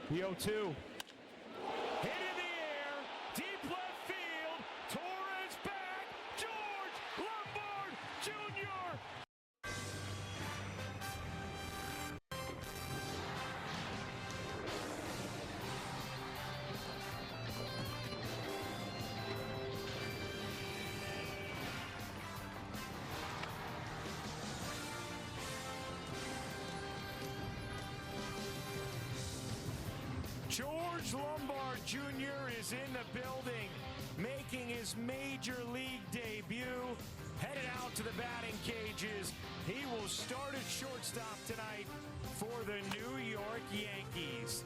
The 0-2. Hit in the air, deep left field. Torres back. George Lombard Jr. George Lombard Jr. is in the building, making his major league debut. Headed out to the batting cages. He will start at shortstop tonight for the New York Yankees.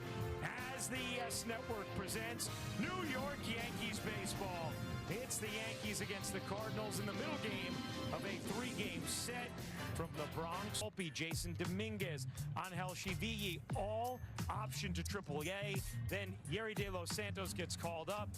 As the YES Network presents New York Yankees baseball. It's the Yankees against the Cardinals in the middle game of a 3-game set from the Bronx. Jason Dominguez, Angel Chiville, all option to AAA. Then Yerry De Los Santos gets called up.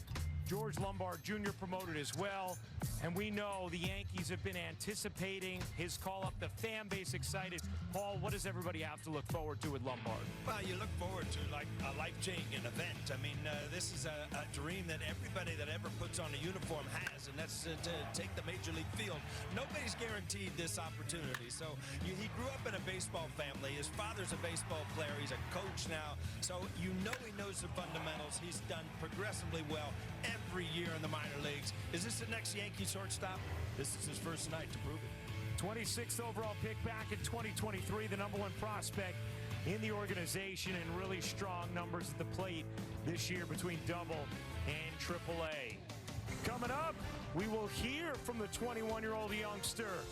George Lombard Jr. promoted as well. And we know the Yankees have been anticipating his call-up. The fan base excited. Paul, what does everybody have to look forward to with Lombard? Well, you look forward to like a life-changing event. I mean, this is a dream that everybody that ever puts on a uniform has, and that's to take the major league field. Nobody's guaranteed this opportunity. So he grew up in a baseball family. His father's a baseball player. He's a coach now. So you know he knows the fundamentals. He's done progressively well every year in the minor leagues. Is this the next Yankee shortstop? This is his first night to prove it. 26th overall pick back in 2023, the #1 prospect in the organization, and really strong numbers at the plate this year between Double and AAA. Coming up, we will hear from the 21-year-old youngster.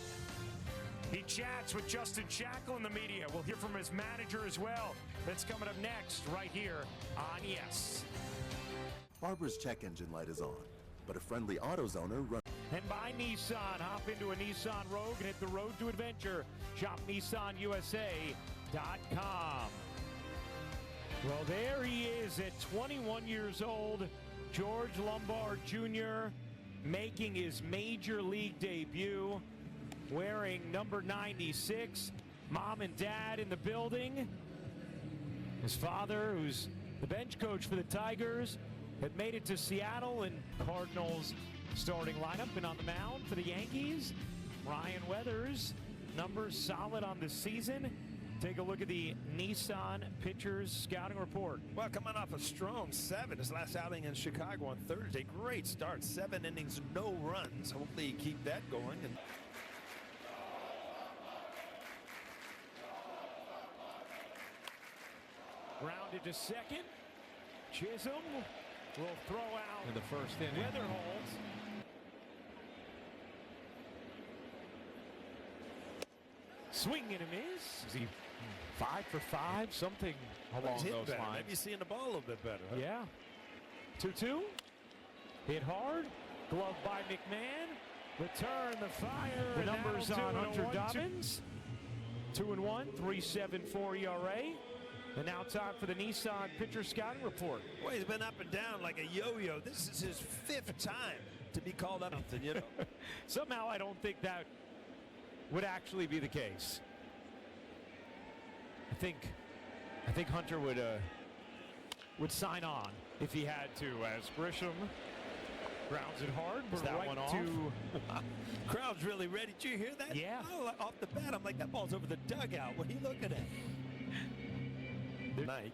He chats with Justin Shackle in the media. We'll hear from his manager as well. That's coming up next right here on YES. Barbara's check engine light is on, but a friendly AutoZoner runs. And by Nissan, hop into a Nissan Rogue and hit the road to adventure. Shop NissanUSA.com. Well, there he is at 21 years old. George Lombard Jr. making his major league debut, wearing number 96. Mom and dad in the building. His father, who's the bench coach for the Tigers, had made it to Seattle, and Cardinals starting lineup. And on the mound for the Yankees, Ryan Weathers. Numbers solid on the season. Take a look at the Nissan Pitchers Scouting Report. Well, coming off a strong 7, his last outing in Chicago on Thursday. Great start, 7 innings, no runs. Hopefully you keep that going. And rounded to second. Chisholm will throw out in the first inning. Weatherholds. Swing and a miss. Is he 5 for 5? Something along those better. lines. Maybe seeing the ball a little bit better. Huh? Yeah. 2-2. Hit hard. Glove by McMahon. Return the fire. The numbers on Hunter Dobbins. 2-1, 3.74 ERA. And now time for the Nissan Pitcher Scouting Report. Well, he's been up and down like a yo-yo. This is his 5th time to be called up. You know? Somehow I don't think that would actually be the case. I think Hunter would sign on if he had to, as Grisham grounds it hard. Is that right one off? Crowd's really ready. Did you hear that? Yeah. Oh, off the bat, I'm like, that ball's over the dugout. What are you looking at? Night.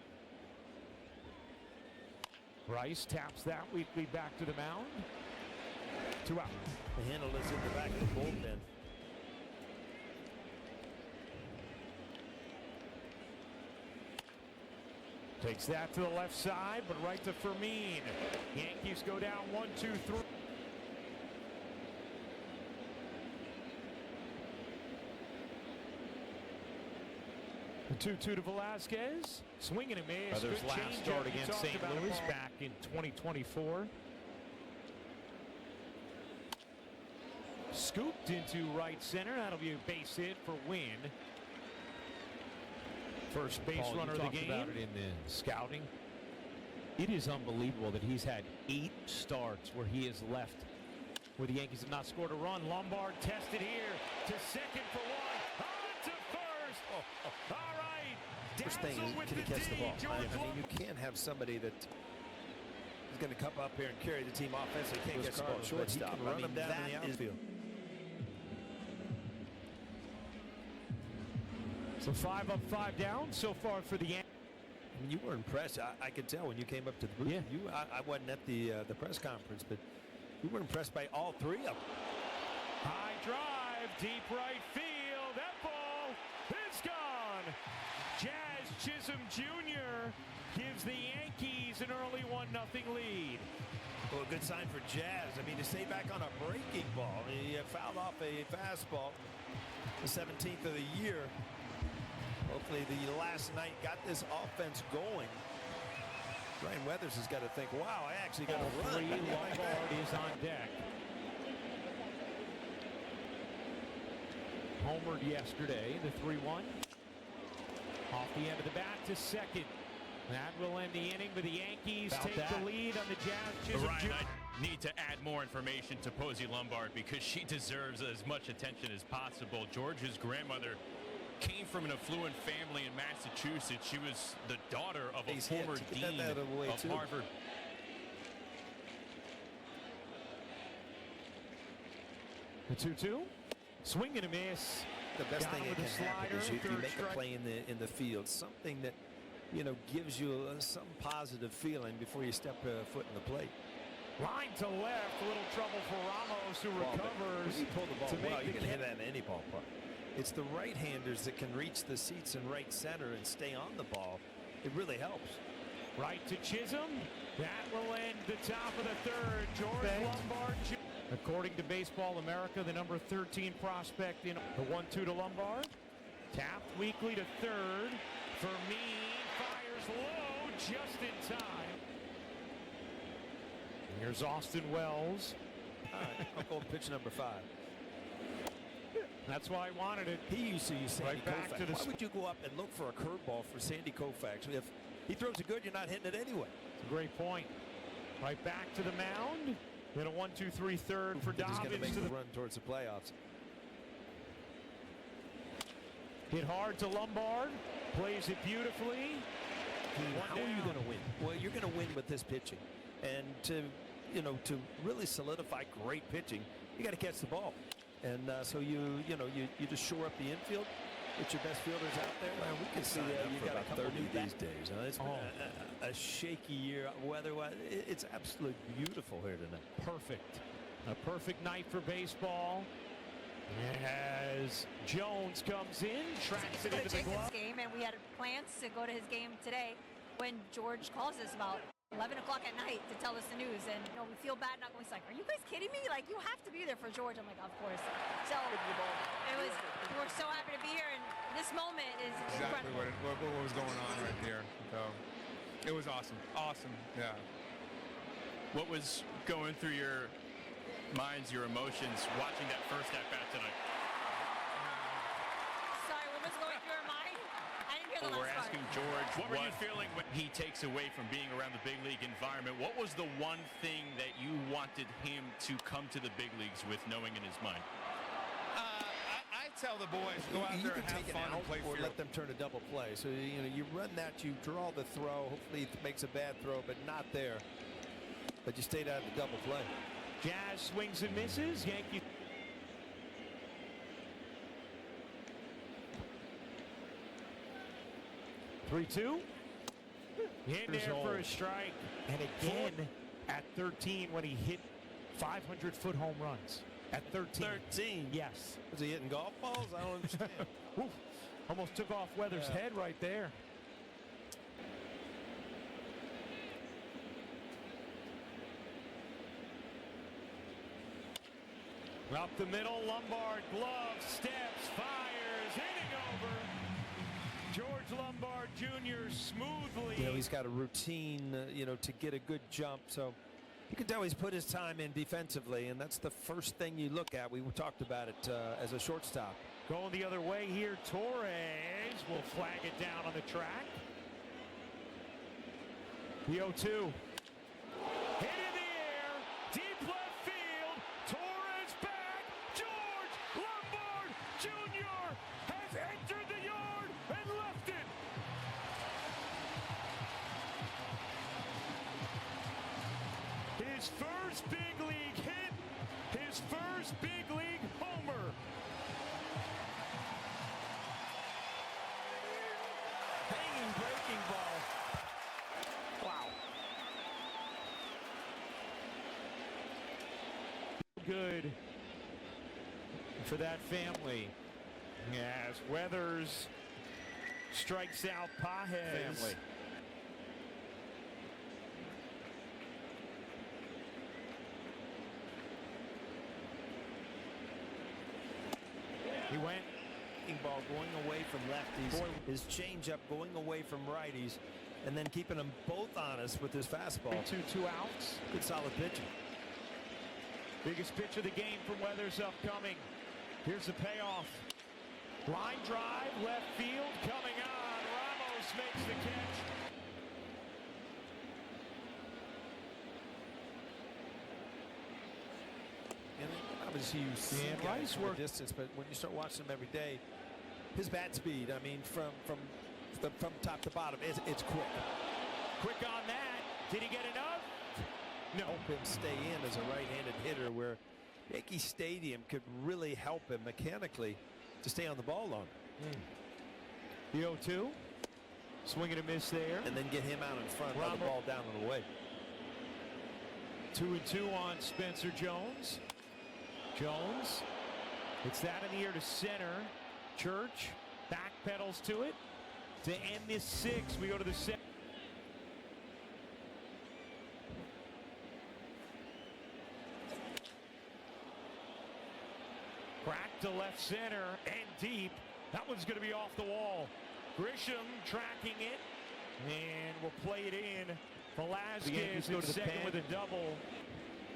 Rice taps that weekly back to the mound. 2 out. The handle is in the back of the bullpen. Takes that to the left side, but right to Fermin. Yankees go down 1-2-3. The 2-2 to Velasquez. Swinging and miss. Others Good last start against St. Louis back in 2024. Scooped into right center. That'll be a base hit for Wynn. First base Paul, runner of the game. About it in the scouting. It is unbelievable that he's had 8 starts where he has left, where the Yankees have not scored a run. Lombard tested here to second for 1. On to first. All right. First thing is, can he catch the ball? I mean, you can't have somebody that is going to come up here and carry the team offensively. Can't catch the ball shortstop. He can run them down in the outfield. So 5 up, 5 down so far for the Yankees. I mean, you were impressed. I could tell when you came up to the booth. Yeah. I wasn't at the press conference, but you were impressed by all three of them. High drive, deep right field. That ball is gone. Jazz Chisholm Jr. gives the Yankees an early 1-0 lead. Well, a good sign for Jazz. I mean, to stay back on a breaking ball. He fouled off a fastball, the 17th of the year. Hopefully the last night got this offense going. Ryan Weathers has got to think, wow, I actually got to run. Lombard is on deck. Homered yesterday, the 3-1. Off the end of the bat to second. That will end the inning, but the Yankees take the lead on the Jazz. Chisholm Ryan, I need to add more information to Posey Lombard because she deserves as much attention as possible. George's grandmother came from an affluent family in Massachusetts. She was the daughter of a former dean of Harvard. The 2-2. Swing and a miss. The best thing that can happen is you make a play in the field. Something that, you know, gives you some positive feeling before you step foot in the plate. Line to left. A little trouble for Ramos, who recovers. When you pull the ball to well, make you can hit that in any ballpark. It's the right-handers that can reach the seats in right center and stay on the ball. It really helps. Right to Chisholm. That will end the top of the third. George Lombard. According to Baseball America, the number 13 prospect in the 1-2 to Lombard. Tapped weakly to third. Fermin fires low just in time. Here's Austin Wells. All right, I'll go pitch number 5. That's why I wanted it. He used to use Sandy Right back Koufax. to the Why would you go up and look for a curveball for Sandy Koufax? If he throws it good, you're not hitting it anyway. It's a great point. Right back to the mound. Then a 1-2-3 third for Dobbins. He's going to make the run towards the playoffs. Hit hard to Lombard. Plays it beautifully. How are you going to win? Well, you're going to win with this pitching. And to really solidify great pitching, you got to catch the ball. And so you just shore up the infield. Get your best fielders out there. Man, we can see you got a couple 30 new these days. Huh? It's been a shaky year weather-wise. It's absolutely beautiful here tonight. Perfect. A perfect night for baseball. As Jones comes in, tracks it into the glove. Game, and we had plans to go to his game today when George calls us about 11 o'clock at night to tell us the news, and we feel bad not going. He's like, "Are you guys kidding me? Like, you have to be there for George." I'm like, "Of course." So we're so happy to be here, and this moment is exactly incredible. what was going on right there. So it was awesome, yeah. What was going through your minds, your emotions, watching that first at-bat tonight? Sorry, what was going through your mind? I didn't hear the Well, we're last asking part. George, what were you feeling when he takes away from being around the big league environment? What was the one thing that you wanted him to come to the big leagues with, knowing in his mind? I tell the boys, go out there and have fun and play or field. let them turn a double play. So you run that, you draw the throw. Hopefully it makes a bad throw, but not there. But you stayed out of the double play. Jazz swings and misses. Yankees. (3-2). In there for a strike. And again at 13 when he hit 500-foot home runs. At 13. 13? Yes. Was he hitting golf balls? I don't understand. Oof. Almost took off Weathers' head right there. Up the middle, Lombard, glove, steps, fires, inning over. George Lombard Jr. smoothly. He's got a routine, to get a good jump. So you can tell he's put his time in defensively, and that's the first thing you look at. We talked about it as a shortstop. Going the other way here, Torres will flag it down on the track. The 0-2. Hit in the air, deep left field. Torres back. George Lombard Jr. has entered the yard and left it. his first big league hit, his first big league homer. Hanging breaking ball. Wow. Good for that family. As Weathers strikes out Pages. Family. He went. Ball going away from lefties, his changeup going away from righties, and then keeping them both honest with his fastball. 2 outs. Good solid pitch. Biggest pitch of the game from Weathers upcoming. Here's the payoff. Line drive, left field, coming on. Ramos makes the catch. And obviously you see Rice from work a distance, but when you start watching him every day, his bat speed, I mean, from top to bottom, it's quick. Quick on that. Did he get enough? No. Help him stay in as a right-handed hitter, where Yankee Stadium could really help him mechanically to stay on the ball longer. The 0-2. Swing and a miss there. And then get him out in front, run the ball down and away. 2-2 on Spencer Jones. Jones. It's that in the air to center. Church back pedals to it. To end this 6, we go to the 7th. Crack to left center and deep. That one's going to be off the wall. Grisham tracking it, and we'll play it in. Velasquez go to the second pen with a double.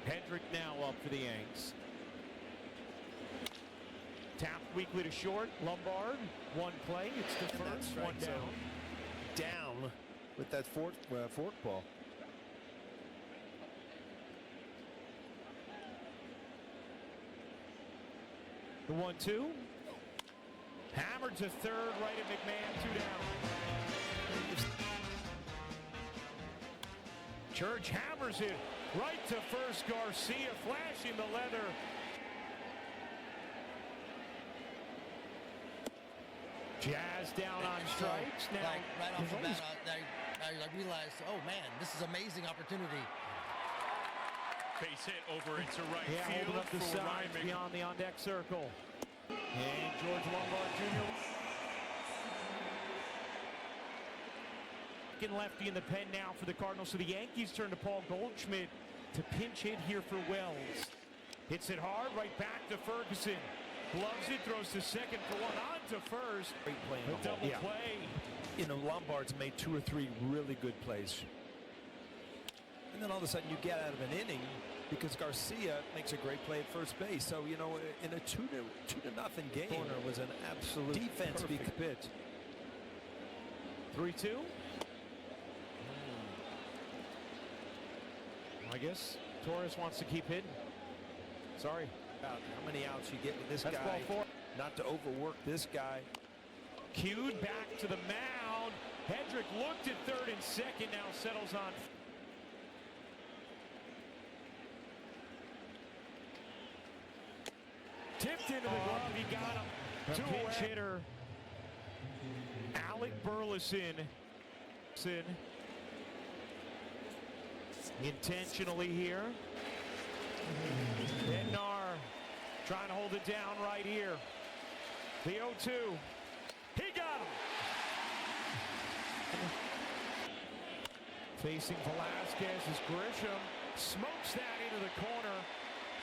Hendrick now up for the Yanks. Tapped weakly to short. Lombard, one play. It's the first, one down. Down with that fork ball. The 1-2. Hammered to third, right at McMahon, 2 down. Church hammers it right to first. Garcia flashing the leather. Jazz down on strikes. Now, right off the bat, I realized, oh man, this is an amazing opportunity. Base hit over into right holding field up the for sides Ryman. beyond the on-deck circle. And George Lombard Jr. Lefty in the pen now for the Cardinals. So the Yankees turn to Paul Goldschmidt to pinch hit here for Wells. Hits it hard, right back to Ferguson. Gloves it, throws to second for one, on to first. Great play in A the hole. double play. You know, Lombard's made 2 or 3 really good plays. And then all of a sudden you get out of an inning because Garcia makes a great play at first base. So, you know, in a 2-0 game, corner was an absolute defense perfect pitch. 3-2. I guess Torres wants to keep hitting. Sorry. How many outs you get with this That's guy? ball 4. Not to overwork this guy. Cued back to the mound. Hendrick looked at third and second, now settles on. Tipped into the glove, he got him. A pinch hitter, Alec Burleson. Intentionally here. Bednar trying to hold it down right here. The 0-2. He got him. Facing Velasquez as Grisham smokes that into the corner.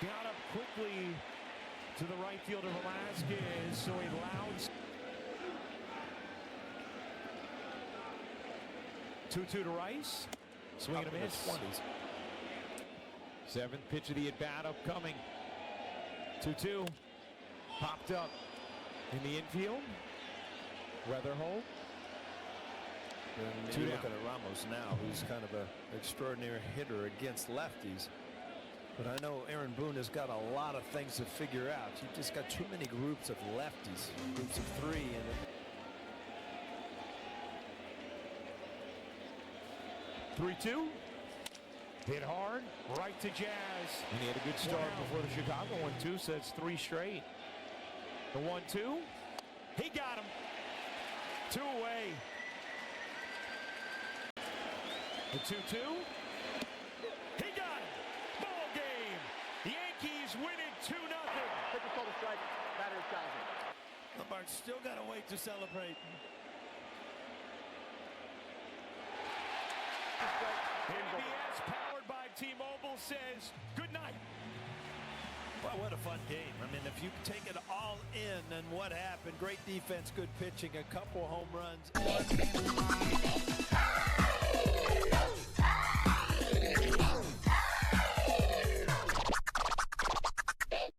Got up quickly to the right fielder Velasquez, so he allows. 2-2 to Rice. Swing and a miss. 20s. 7th pitch of the at-bat upcoming. 2-2. Popped up in the infield. Weatherhold. And you're looking at Ramos now, who's kind of an extraordinary hitter against lefties. But I know Aaron Boone has got a lot of things to figure out. You've just got too many groups of lefties, groups of 3. And 3-2. Hit hard, right to Jazz. And he had a good start before the Chicago one, too, so it's 3 straight. The 1-2. He got him. 2 away. The 2-2. He got him. Ball game. The Yankees win it 2-0. Pitcher called a strike. Batter is challenging. Lombard still got to wait to celebrate. NBS powered by T-Mobile says good night. Well, what a fun game. I mean, if you take it all in and what happened, great defense, good pitching, a couple home runs.